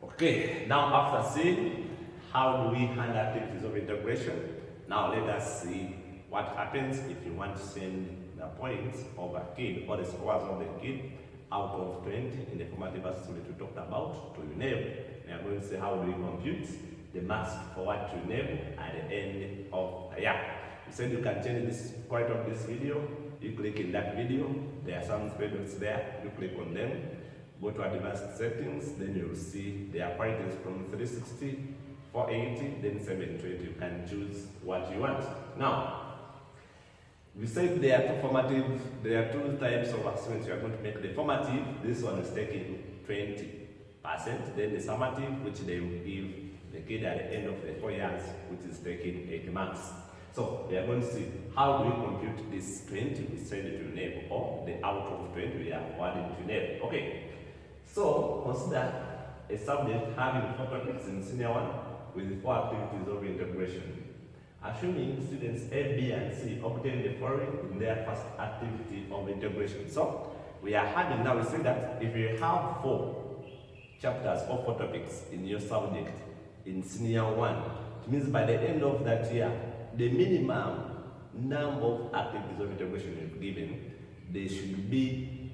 Okay, now after seeing how do we handle activities of integration, now let us see what happens if you want to send the points of a kid or the scores of the kid out of 20 in the formative assessment we talked about to UNEB. We are going to see how do we compute the marks forward to UNEB at the end of the year. We said you can change this part of this video. You click in that video, there are some spreadsheets there, you click on them, go to advanced settings, then you'll see there are quantities from 360, 480, then 720. You can choose what you want. Now, we said there are two types of assessments you are going to make. The formative, this one is taking 20%, then the summative, which they will give the kid at the end of the 4 years, which is taking 80 marks. So we are going to see how do we compute this 20 we send it to UNEB, or the out of 20 we are forwarding to UNEB. Okay. So consider a subject having 4 topics in senior 1 with 4 activities of integration. Assuming students A, B, and C obtain the following in their first activity of integration. So we are having now, we say that if you have 4 chapters or 4 topics in your subject in senior 1, it means by the end of that year, the minimum number of activities of integration you've given, they should be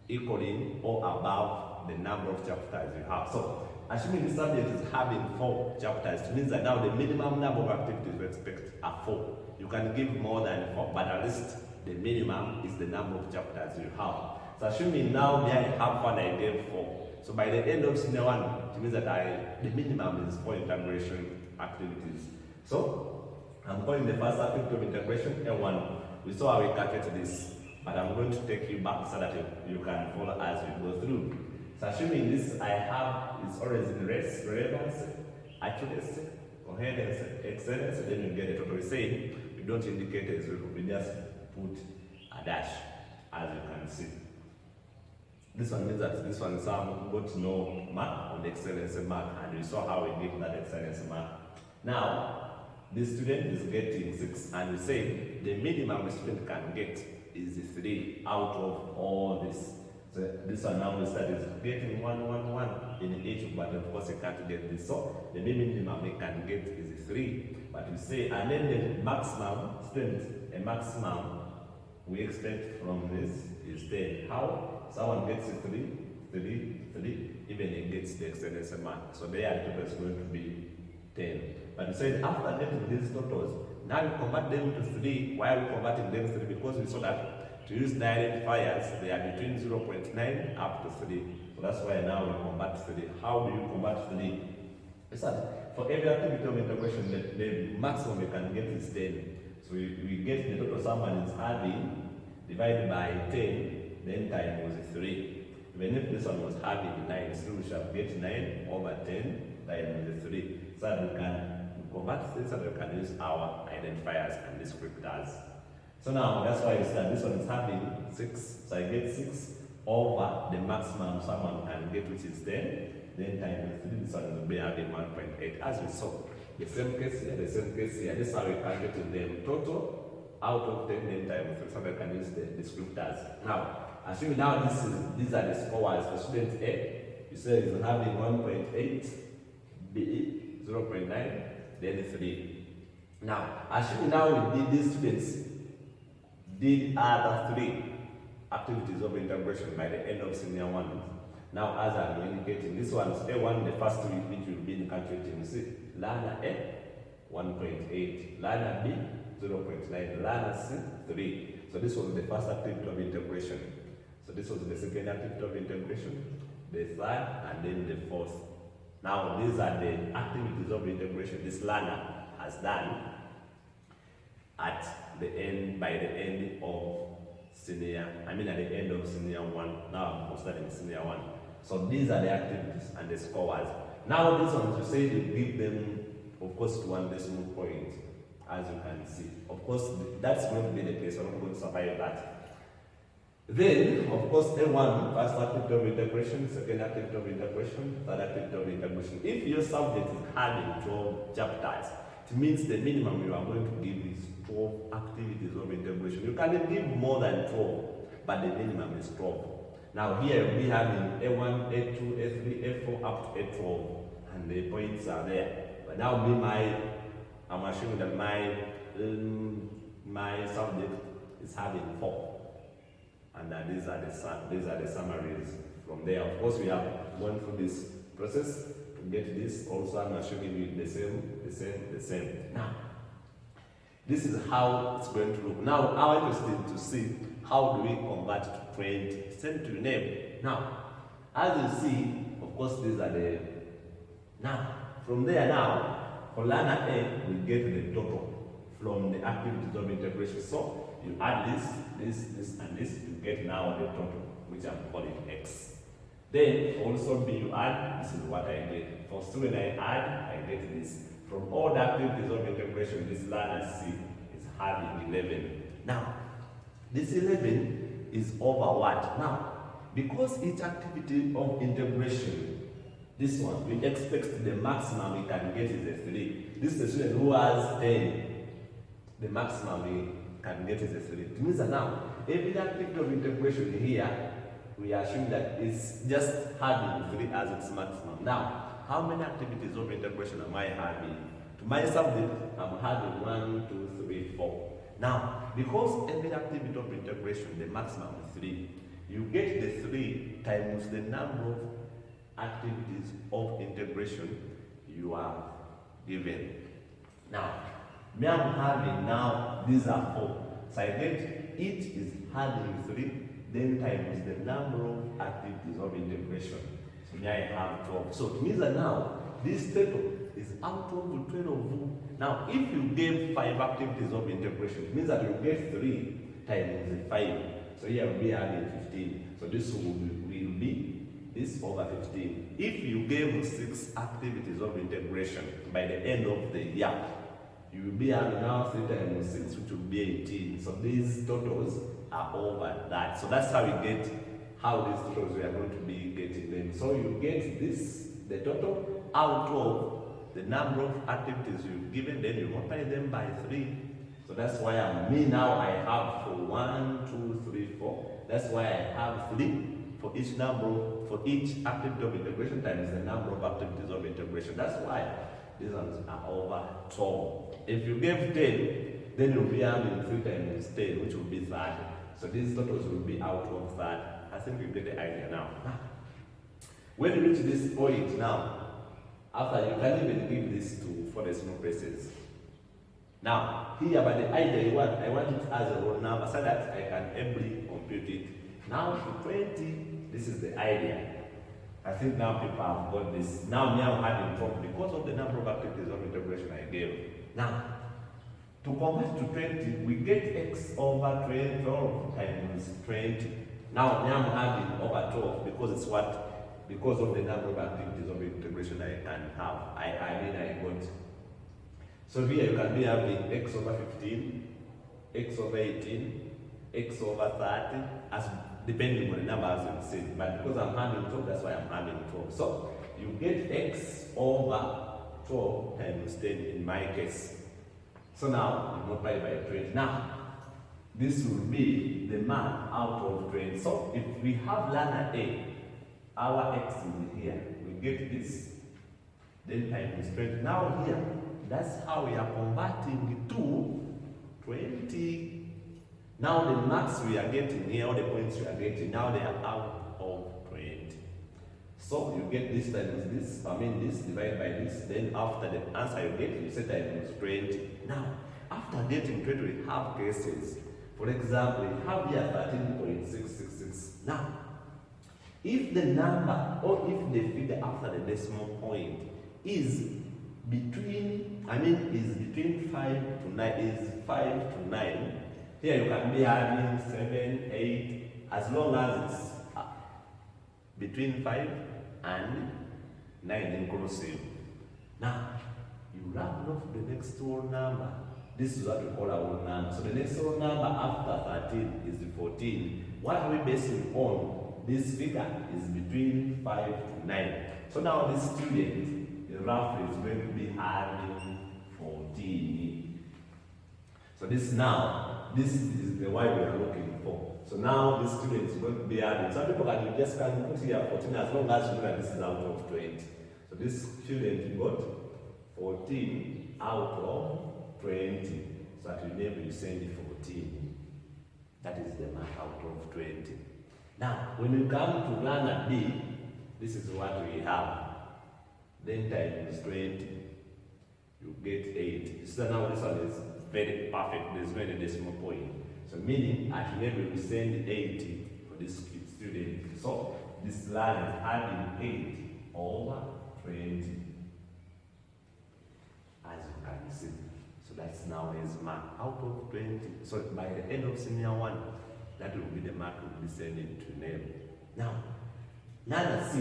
equaling or above the number of chapters you have. So, assuming the subject is having 4 chapters, it means that now the minimum number of activities we expect are 4. You can give more than 4, but at least the minimum is the number of chapters you have. So, assuming now there I have 1, I gave 4. So, by the end of senior 1, it means that the minimum is 4 integration activities. So, I'm calling the first activity of integration A1. We saw how we calculate this, but I'm going to take you back so that you can follow as we go through. So assuming this I have is always in race, relevance, accuracy, coherence, excellence, then you get a total. We say we don't indicate a zero, we just put a dash, as you can see. This one means that this one some got no mark on the excellence mark, and we saw how we give that excellence mark. Now, this student is getting 6, and we say the minimum a student can get is 3 out of all this. So this one now is that is getting 1, 1, 1 in each, but of course you can't get this. So the minimum they can get is 3. But we say, and then the maximum student, a maximum we expect from this is 10. How? Someone gets 3, 3, 3, even he gets the excellence mark. So their total is going to be 10. But we said after getting these totals, now we convert them to 3. Why are we converting them to 3? Because we saw that to use the identifiers, they are between 0.9 up to 3. So that's why now we convert 3. How do you convert 3? We said for every activity of integration, the maximum we can get is 10. So we get the total someone is having divided by 10, then time was 3. Even if this one was having 9, still we shall get 9 over 10 times 3. So that we can convert this, so that we can use our identifiers and descriptors. So now that's why we said this one is having 6. So I get 6 over the maximum someone can get, which is 10. Then times 3, this one will be having 1.8. As we saw, the same case here, the same case here. This is how we calculate them total out of 10, then times 3, so we can use the descriptors. Now, assuming now these are the scores for student A. You say it's having 1.8, B 0.9, then 3. Now, assuming now we did these students did other 3 activities of integration by the end of senior 1. Now, as I'm indicating, this one is A1, the first 3 which will be calculating. You see, learner A 1.8, learner B 0.9, learner C 3. So this was the first activity of integration. So this was the second activity of integration, the third, and then the fourth. Now these are the activities of integration this learner has done at the end, by the end of senior, at the end of senior 1. Now I'm considering senior 1. So these are the activities and the scores. Now this one, you say you give them, of course, to 1 decimal point, as you can see. Of course, that's going to be the case. I'm not going to survive that. Then, of course, A1, first activity of integration, second activity of integration, third activity of integration. If your subject is having 12 chapters, it means the minimum you are going to give is 12 activities of integration. You can give more than 12, but the minimum is 12. Now here we have in A1, A2, A3, A4, A4 up to A12, and the points are there. But now I'm assuming that my subject is having 4, and these are the summaries. From there, of course, we have gone through this process to get this. Also, I'm assuming you the same. Now, this is how it's going to look. Now, I'm interested to see how do we convert to 20, send to UNEB. Now, as you see, of course, these are the. Now, from there now, for learner A, we get the total from the activities of integration. So you add this, and this to get now the total, which I'm calling X. Then also B, you add, this is what I get. For student I add, I get this. From all the activities of integration, this learner C is having 11. Now, this 11 is over what? Now, because each activity of integration, this one, we expect the maximum we can get is a 3. This is a student who has 10. The maximum we can get is a 3. It means that now, every activity of integration here, we assume that it's just having 3 as its maximum. Now, how many activities of integration am I having? To my subject, I'm having 1, 2, 3, 4. Now, because every activity of integration, the maximum is 3, you get the 3 times the number of activities of integration you are given. Now, me I'm having now, these are 4. So I get each is having 3, then times the number of activities of integration. So here I have 12. So it means that now, this total is out of 12. Now, if you gave 5 activities of integration, it means that you get 3 times 5. So here we'll be having 15. So this will be this over 15. If you gave 6 activities of integration by the end of the year, you will be having now 3 times 6, which will be 18. So these totals are over that. So that's how we get how these totals we are going to be getting them. So you get this, the total, out of the number of activities you've given, then you multiply them by 3. So that's why now I have for 1, 2, 3, 4. That's why I have 3 for each number, for each activity of integration times the number of activities of integration. That's why these ones are over 12. If you gave 10, then you'll be having 3 times 10, which will be 30. So these totals will be out of 30. I think you get the idea now. When you reach this point now, after you can even give this to for the small places. Now, here by the idea I want it as a whole number so that I can ably compute it. Now to 20, this is the idea. I think now people have got this. Now me I'm having trouble because of the number of activities of integration I gave. Now, to convert to 20, we get x over 12 times 20. Now me I'm having over 12 because it's what? Because of the number of activities of integration I can have. I got. So here you can be having x over 15, x over 18, x over 30, as depending on the number as you said. But because I'm having 12, that's why I'm having 12. So you get x over 12 times 10 in my case. So now you multiply by 20. Now, this will be the man out of 20. So if we have learner A, our x is here. We get this. Then times 20. Now here, that's how we are converting to 20. Now the marks we are getting here, all the points we are getting, now they are out of 20. So you get this times this, this divided by this, then after the answer you get, you set times 20. Now, after getting 20, we have cases. For example, we have here 13.666. Now, if the number or if the figure after the decimal point is between 5 to 9, is 5 to 9, here you can be having 7, 8, as long as it's between 5 and 9 inclusive. Now, you round off the next whole number. This is what we call our whole number. So the next whole number after 13 is 14. What are we basing on? This figure is between 5 to 9. So now this student, roughly, is going to be having 14. So this now this is the Y we are looking for. So now this student is going to be added. Some people can just can put here 14 as long as you know that this is out of 20. So this student got 14 out of 20. So at UNEB you send 14. That is the mark out of 20. Now, when you come to learner B, this is what we have. Then times 20, you get 8. So now this one is very perfect. There's no any decimal point. So meaning at UNEB we send 80 for this student. So this learner is having 8 over 20. As you can see. So that's now his mark out of 20. So by the end of senior 1, that will be the mark we'll be sending to UNEB. Now, learner C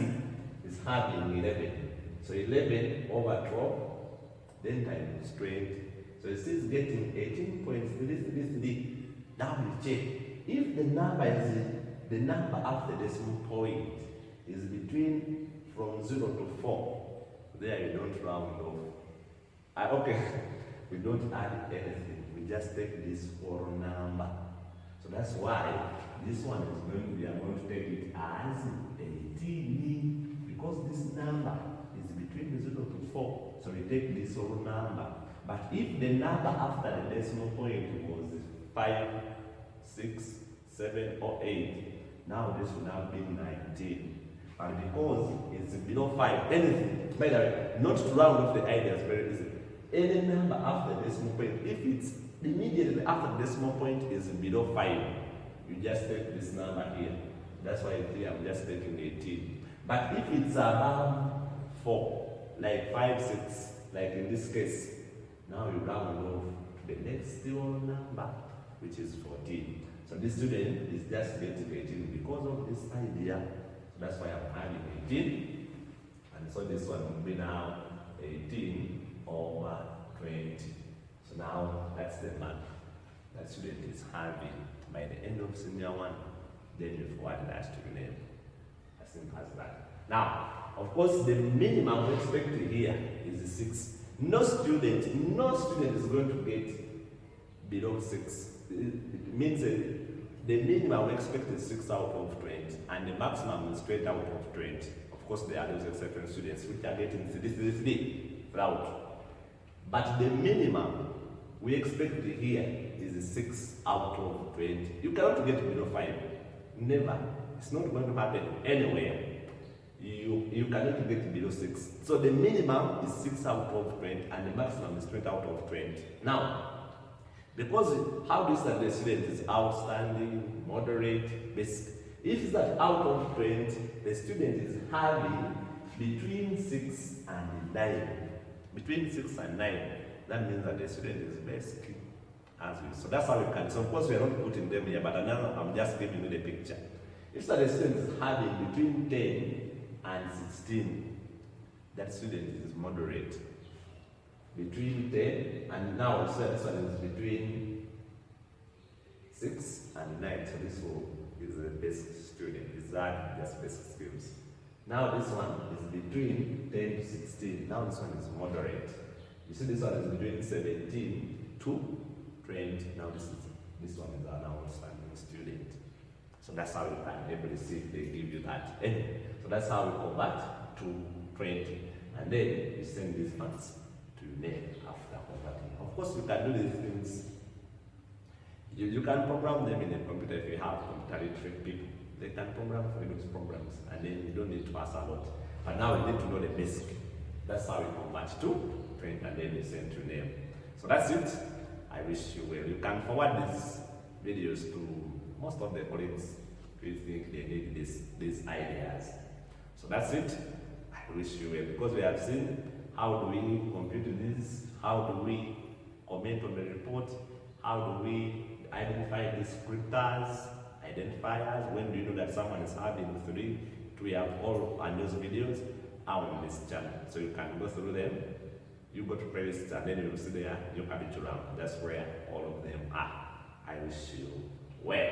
is having 11. So 11 over 12, then times 20. So it is getting 18.333. Now we check. If the number after the decimal point is between from 0 to 4, there you don't round off. Okay, we don't add anything. We just take this whole number. So that's why this one is going to be, I'm going to take it as 18, because this number is between 0 to 4. So we take this whole number. But if the number after the decimal point was 5, 6, 7, or 8, now this will now be 19. But because it's below 5, anything, by the way, not to round off the idea is very easy. Any number after the decimal point, if it's immediately after the decimal point is below 5, you just take this number here. That's why here I'm just taking 18. But if it's above 4, like 5, 6, like in this case, now you round off to the next whole number, which is 14. So this student is just getting 18 because of this idea. So that's why I'm having 18. And so this one will be now 18 over 20. So now that's the mark that student is having by the end of senior 1. Then you forward that to UNEB. As simple as that. Now, of course, the minimum expected here is 6. No student is going to get below 6. It means the minimum expected is 6 out of 20, and the maximum is 20 out of 20. Of course, there are those exception students which are getting 3 out. But the minimum we expect here is 6 out of 20. You cannot get below 5. Never. It's not going to happen anywhere. You cannot get below 6. So the minimum is 6 out of 20 and the maximum is 20 out of 20. Now, because how do you say the student is outstanding, moderate, basic? If it's that out of 20, the student is having between 6 and 9. Between 6 and 9, that means that the student is basic. So that's how we can. So of course we are not putting them here, but now I'm just giving you the picture. If the student is having between 10 and 16, that student is moderate. Between 10 and now so this one is between 6 and 9. So this one is a basic student. Is that just basic skills? Now this one is between 10 to 16. Now this one is moderate. You see this one is between 17 to 20. Now this one is an outstanding student. So that's how you can able to see if they give you that. Anyway, so that's how we convert to 20. And then you send these ones to UNEB after converting. Of course, you can do these things. You can program them in a computer if you have computer literate people. They can program for those programs, and then you don't need to ask a lot. But now you need to know the basic. That's how we convert to 20, and then you send to UNEB. So that's it. I wish you well. You can forward these videos to most of the colleagues who you think they need these ideas. So that's it. I wish you well, because we have seen how do we compute this, how do we comment on the report, how do we identify descriptors, identifiers, when do you know that someone is having 3, we have all on those videos on this channel. So you can go through them, you go to playlists, and then you will see there your curriculum. That's where all of them are. I wish you well.